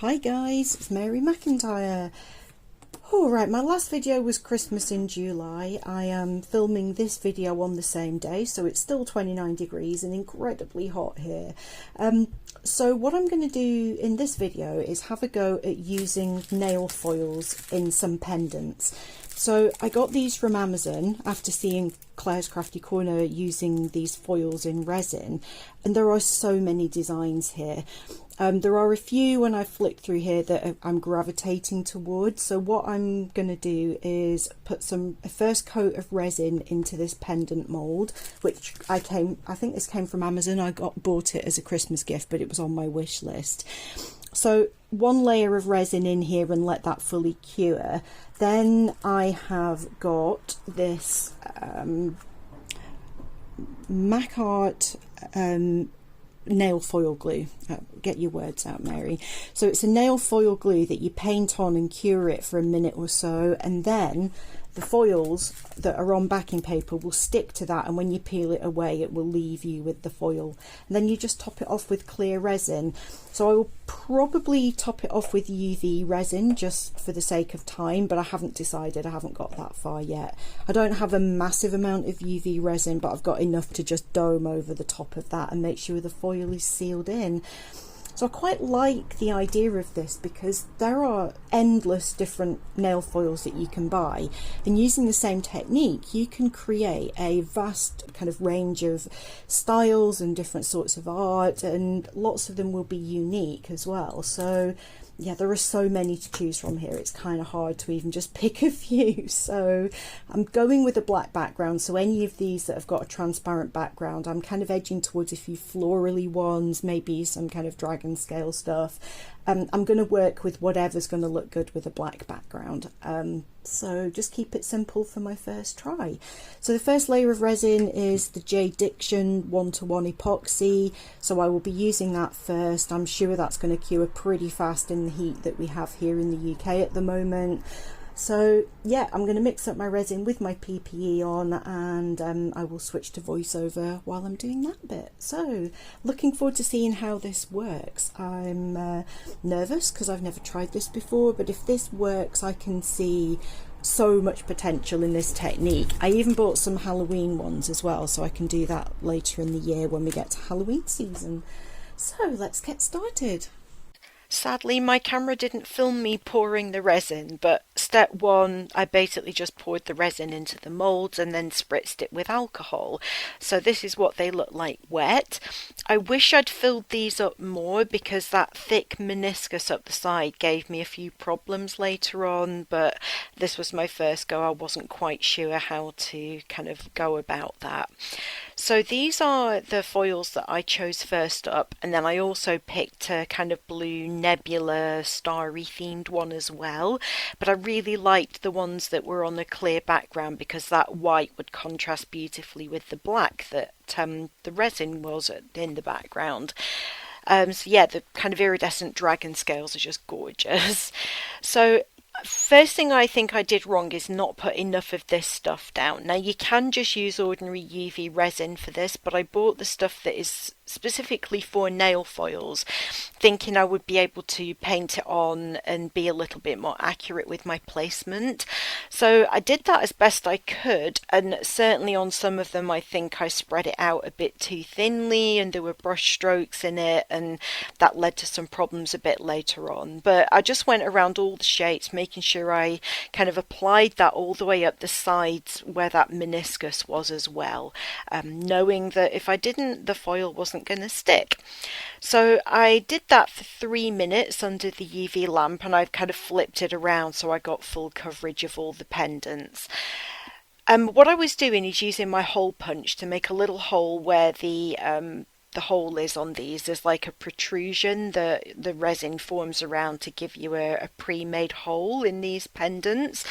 Hi guys, it's Mary McIntyre. Alright, my last video was Christmas in July. I am filming this video on the same day, so it's still 29 degrees and incredibly hot here. So what I'm going to do in this video is have a go at using nail foils in some pendants. So I got these from Amazon after seeing Claire's Crafty Corner using these foils in resin, and there are so many designs here. There are a few when I flick through here that I'm gravitating towards. So what I'm going to do is put a first coat of resin into this pendant mold, which I think this came from Amazon. I bought it as a Christmas gift, but it was on my wish list. So one layer of resin in here and let that fully cure. Then I have got this Macart nail foil glue. Get your words out, Mary. So it's a nail foil glue that you paint on and cure it for a minute or so, and then the foils that are on backing paper will stick to that, and when you peel it away it will leave you with the foil, and then you just top it off with clear resin. So I will probably top it off with UV resin just for the sake of time, but I haven't decided. I haven't got that far yet. I don't have a massive amount of UV resin, but I've got enough to just dome over the top of that and make sure the foil is sealed in. So I quite like the idea of this because there are endless different nail foils that you can buy, and using the same technique you can create a vast kind of range of styles and different sorts of art, and lots of them will be unique as well. So yeah, there are so many to choose from here, it's kind of hard to even just pick a few. So I'm going with a black background, so any of these that have got a transparent background, I'm kind of edging towards a few florally ones, maybe some kind of dragon scale stuff. I'm going to work with whatever's going to look good with a black background. So just keep it simple for my first try. So the first layer of resin is the JDiction 1:1 epoxy, so I will be using that first. I'm sure that's going to cure pretty fast in the heat that we have here in the UK at the moment. So yeah, I'm going to mix up my resin with my PPE on, and I will switch to voiceover while I'm doing that bit. So looking forward to seeing how this works. I'm nervous because I've never tried this before, but if this works I can see so much potential in this technique. I even bought some Halloween ones as well, so I can do that later in the year when we get to Halloween season. So let's get started. Sadly, my camera didn't film me pouring the resin, but step one, I basically just poured the resin into the molds and then spritzed it with alcohol. So this is what they look like wet. I wish I'd filled these up more because that thick meniscus up the side gave me a few problems later on, but this was my first go. I wasn't quite sure how to kind of go about that. So these are the foils that I chose first up, and then I also picked a kind of blue nebula starry themed one as well, but I really liked the ones that were on a clear background because that white would contrast beautifully with the black that the resin was in the background. So yeah, the kind of iridescent dragon scales are just gorgeous. So first thing I think I did wrong is not put enough of this stuff down. Now you can just use ordinary UV resin for this, but I bought the stuff that is specifically for nail foils, thinking I would be able to paint it on and be a little bit more accurate with my placement. So I did that as best I could, and certainly on some of them I think I spread it out a bit too thinly and there were brush strokes in it, and that led to some problems a bit later on. But I just went around all the shapes, making sure I kind of applied that all the way up the sides where that meniscus was as well, knowing that if I didn't, the foil wasn't going to stick. So I did that for 3 minutes under the UV lamp, and I've kind of flipped it around so I got full coverage of all the pendants. What I was doing is using my hole punch to make a little hole where the hole is on these. There's like a protrusion that the resin forms around to give you a pre-made hole in these pendants.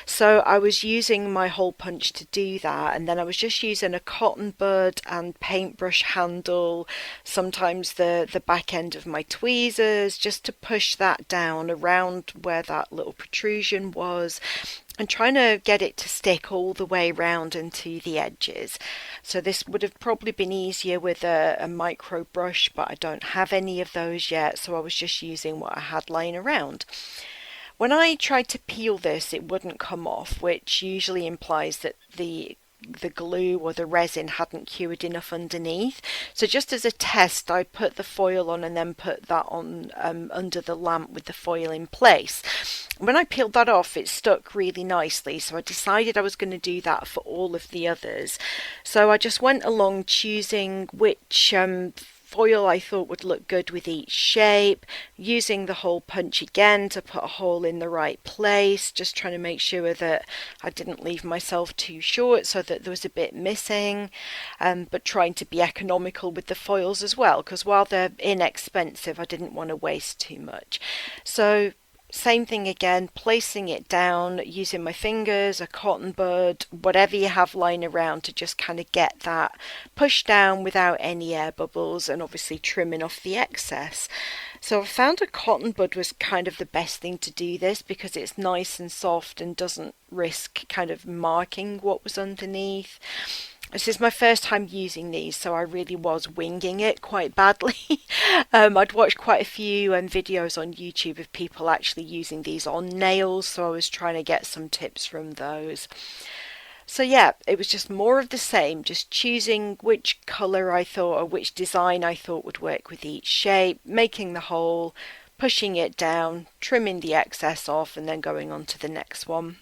So I was using my hole punch to do that, and then I was just using a cotton bud and paintbrush handle, sometimes the back end of my tweezers, just to push that down around where that little protrusion was. and trying to get it to stick all the way round and to the edges. So this would have probably been easier with a micro brush, but I don't have any of those yet, so I was just using what I had lying around. When I tried to peel this, it wouldn't come off, which usually implies that the glue or the resin hadn't cured enough underneath. So just as a test, I put the foil on and then put that on under the lamp with the foil in place. When I peeled that off, it stuck really nicely, so I decided I was going to do that for all of the others. So I just went along choosing which foil I thought would look good with each shape, using the hole punch again to put a hole in the right place, just trying to make sure that I didn't leave myself too short so that there was a bit missing, but trying to be economical with the foils as well, because while they're inexpensive, I didn't want to waste too much. So same thing again, placing it down, using my fingers, a cotton bud, whatever you have lying around to just kind of get that pushed down without any air bubbles, and obviously trimming off the excess. So I found a cotton bud was kind of the best thing to do this, because it's nice and soft and doesn't risk kind of marking what was underneath. This is my first time using these, so I really was winging it quite badly. I'd watched quite a few videos on YouTube of people actually using these on nails, so I was trying to get some tips from those. So yeah, it was just more of the same, just choosing which colour I thought or which design I thought would work with each shape, making the hole, pushing it down, trimming the excess off, and then going on to the next one.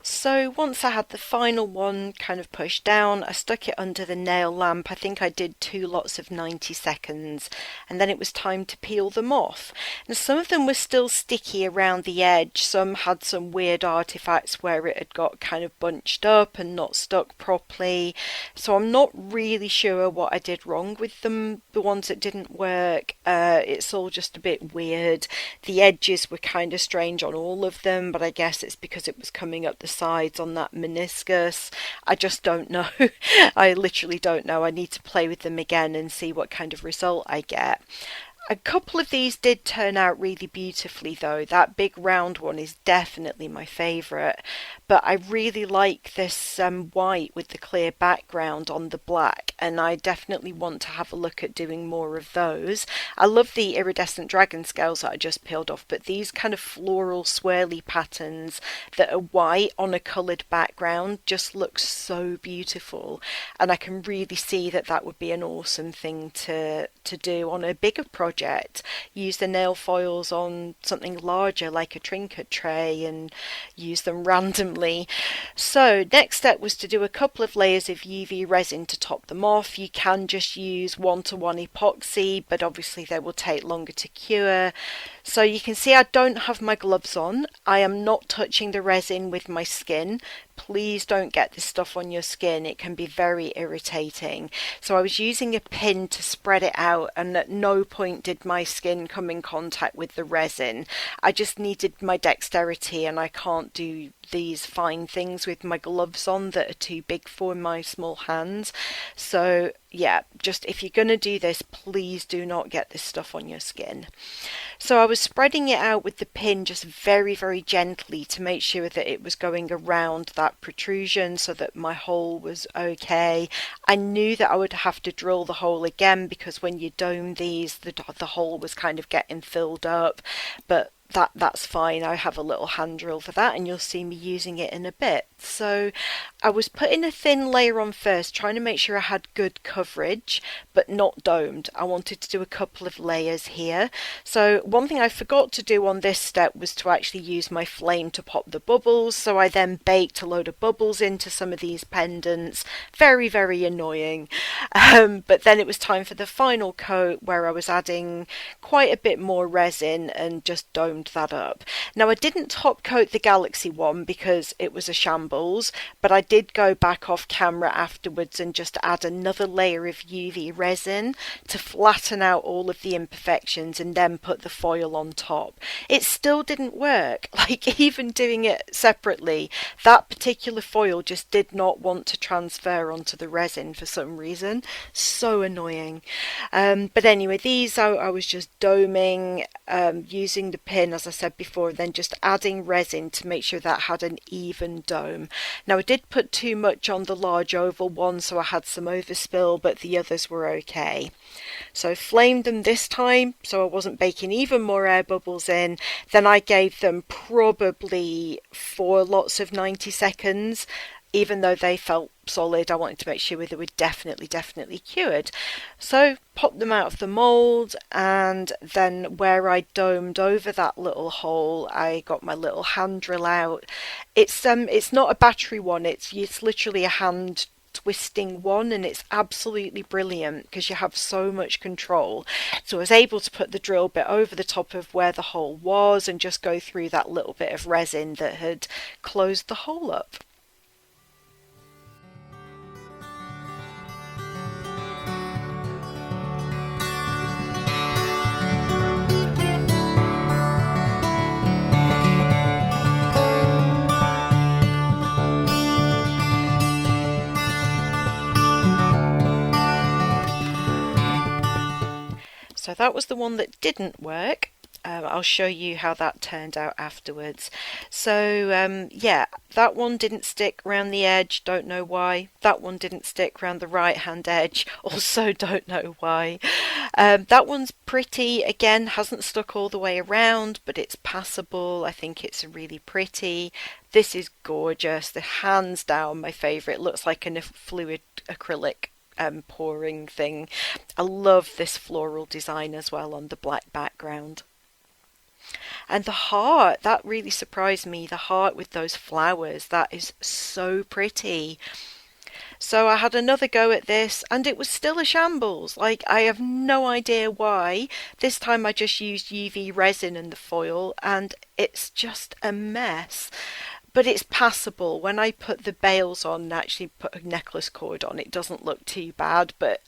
So once I had the final one kind of pushed down, I stuck it under the nail lamp. I think I did 2 lots of 90 seconds, and then it was time to peel them off. And some of them were still sticky around the edge. Some had some weird artifacts where it had got kind of bunched up and not stuck properly. So I'm not really sure what I did wrong with them, the ones that didn't work. It's all just a bit weird. The edges were kind of strange on all of them, but I guess it's because it was coming up the sides on that meniscus. I just don't know. I literally don't know. I need to play with them again and see what kind of result I get. A couple of these did turn out really beautifully though. That big round one is definitely my favourite, but I really like this white with the clear background on the black, and I definitely want to have a look at doing more of those. I love the iridescent dragon scales that I just peeled off, but these kind of floral swirly patterns that are white on a coloured background just look so beautiful, and I can really see that that would be an awesome thing to do on a bigger project project, use the nail foils on something larger like a trinket tray and use them randomly. So next step was to do a couple of layers of UV resin to top them off. You can just use 1-to-1 epoxy, but obviously they will take longer to cure. So you can see I don't have my gloves on. I am not touching the resin with my skin. Please don't get this stuff on your skin. It can be very irritating. So I was using a pin to spread it out, and at no point did my skin come in contact with the resin. I just needed my dexterity, and I can't do these fine things with my gloves on that are too big for my small hands. So yeah, just if you're going to do this, please do not get this stuff on your skin. So I was spreading it out with the pin just very, very gently to make sure that it was going around that protrusion so that my hole was okay. I knew that I would have to drill the hole again because when you dome these, the hole was kind of getting filled up, but that's fine. I have a little hand drill for that, and you'll see me using it in a bit. So I was putting a thin layer on first, trying to make sure I had good coverage but not domed. I wanted to do a couple of layers here. So one thing I forgot to do on this step was to actually use my flame to pop the bubbles, so I then baked a load of bubbles into some of these pendants. Very, very annoying. But then it was time for the final coat, where I was adding quite a bit more resin and just domed that up. Now I didn't top coat the Galaxy one because it was a shambles, but I did go back off camera afterwards and just add another layer of UV resin to flatten out all of the imperfections and then put the foil on top. It still didn't work. Like, even doing it separately, that particular foil just did not want to transfer onto the resin for some reason. So annoying. But anyway, these I was just doming, using the pin as I said before, then just adding resin to make sure that had an even dome. Now I did put too much on the large oval one, so I had some overspill, but the others were okay. So flamed them this time, so I wasn't baking even more air bubbles in. Then I gave them probably 4 lots of 90 seconds. Even though they felt solid, I wanted to make sure they were definitely cured. So popped them out of the mould, and then where I domed over that little hole, I got my little hand drill out. It's not a battery one, it's literally a hand twisting one, and it's absolutely brilliant because you have so much control. So I was able to put the drill bit over the top of where the hole was and just go through that little bit of resin that had closed the hole up. So that was the one that didn't work. I'll show you how that turned out afterwards. So yeah, that one didn't stick around the edge, don't know why. That one didn't stick around the right hand edge, also don't know why. That one's pretty, again, hasn't stuck all the way around, but it's passable. I think it's really pretty. This is gorgeous, the hands down my favourite. It looks like a fluid acrylic pouring thing. I love this floral design as well on the black background. And the heart, that really surprised me. The heart with those flowers, that is so pretty. So I had another go at this, and it was still a shambles. Like, I have no idea why. This time I just used UV resin and the foil, and it's just a mess. But it's passable. When I put the bails on and actually put a necklace cord on, it doesn't look too bad, but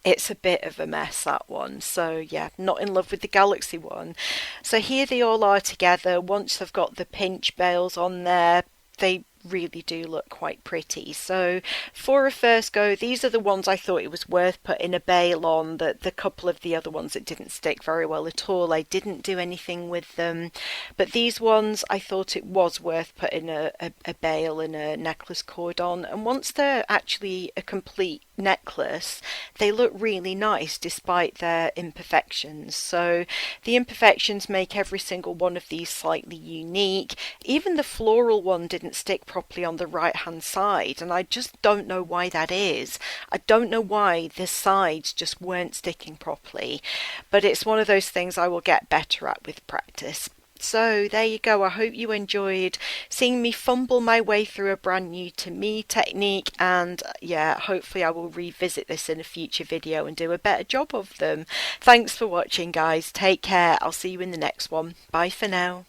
it's a bit of a mess, that one. So yeah, not in love with the Galaxy one. So here they all are together. Once I've got the pinch bails on there, they really do look quite pretty. So for a first go, these are the ones I thought it was worth putting a bail on. The couple of the other ones that didn't stick very well at all, I didn't do anything with them, but these ones I thought it was worth putting a bail and a necklace cord on. And once they're actually a complete necklace, they look really nice despite their imperfections. So the imperfections make every single one of these slightly unique. Even the floral one didn't stick properly on the right hand side, and I just don't know why that is. I don't know why the sides just weren't sticking properly, but it's one of those things I will get better at with practice. So there you go. I hope you enjoyed seeing me fumble my way through a brand new to me technique, and yeah, hopefully I will revisit this in a future video and do a better job of them. Thanks for watching, guys. Take care. I'll see you in the next one. Bye for now.